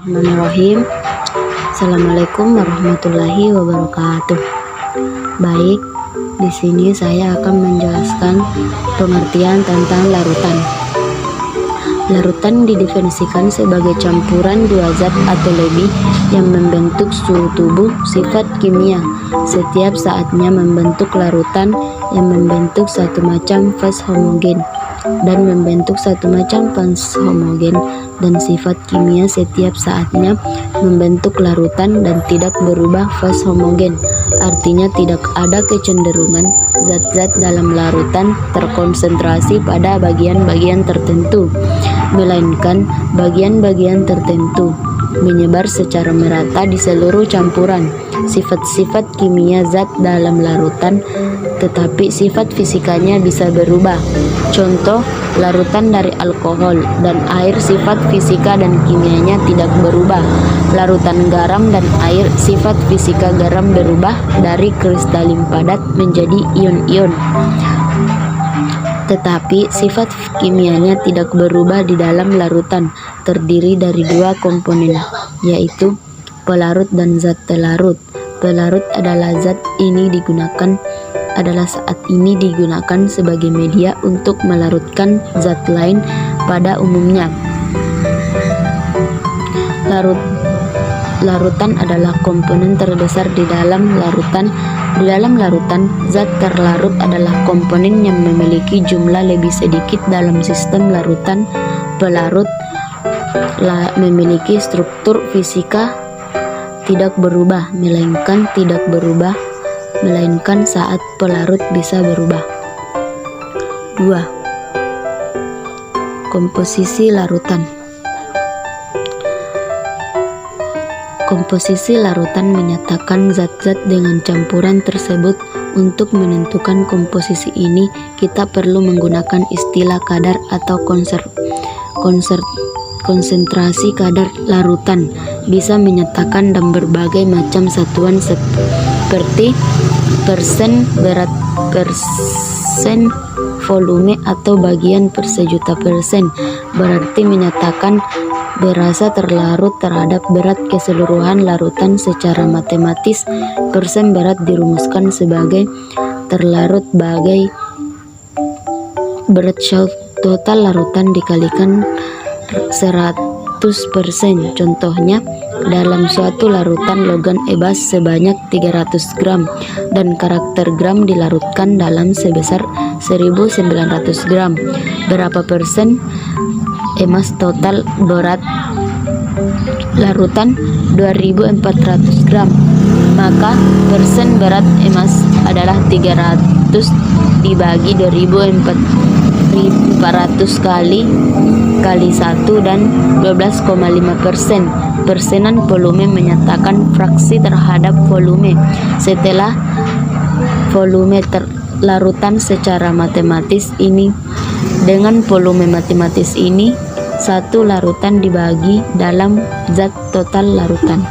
Bismillahirrahmanirrahim. Assalamualaikum warahmatullahi wabarakatuh. Baik, di sini saya akan menjelaskan pengertian tentang larutan. Larutan didefinisikan sebagai campuran dua zat atau lebih yang membentuk suhu tubuh sifat kimia. Setiap saatnya membentuk larutan yang membentuk satu macam fase homogen dan membentuk satu macam fase homogen, dan sifat kimia setiap saatnya membentuk larutan dan tidak berubah fase homogen. Artinya tidak ada kecenderungan zat-zat dalam larutan terkonsentrasi pada bagian-bagian tertentu, melainkan bagian-bagian tertentu menyebar secara merata di seluruh campuran. Sifat-sifat kimia zat dalam larutan, tetapi sifat fisikanya bisa berubah. Contoh, larutan dari alkohol dan air sifat fisika dan kimianya tidak berubah. Larutan garam dan air sifat fisika garam berubah dari kristalin padat menjadi ion-ion, tetapi sifat kimianya tidak berubah di dalam larutan. Terdiri dari dua komponen, yaitu pelarut dan zat pelarut. Pelarut adalah saat ini digunakan sebagai media untuk melarutkan zat lain pada umumnya. Larutan adalah komponen terbesar di dalam larutan. Di dalam larutan, zat terlarut adalah komponen yang memiliki jumlah lebih sedikit dalam sistem larutan. Pelarut memiliki struktur fisika tidak berubah, melainkan saat pelarut bisa berubah. 2. Komposisi larutan. Komposisi larutan menyatakan zat-zat dengan campuran tersebut. Untuk menentukan komposisi ini, kita perlu menggunakan istilah kadar atau konsentrasi kadar larutan. Bisa menyatakan dalam berbagai macam satuan seperti persen, berat persen, volume, atau bagian per sejuta persen. Berarti menyatakan berasa terlarut terhadap berat keseluruhan larutan secara matematis. Persen berat dirumuskan sebagai terlarut bagai berat total larutan dikalikan 100%. Contohnya, dalam suatu larutan logan ebas sebanyak 300 gram dan karakter gram dilarutkan dalam sebesar 1900 gram. Berapa persen emas total berat larutan? 2400 gram. Maka persen berat emas adalah 300 dibagi 2400 kali 1 dan 12,5%. Persenan volume menyatakan fraksi terhadap volume. Setelah volume larutan secara matematis ini dengan volume matematis ini, satu larutan dibagi dalam zat total larutan.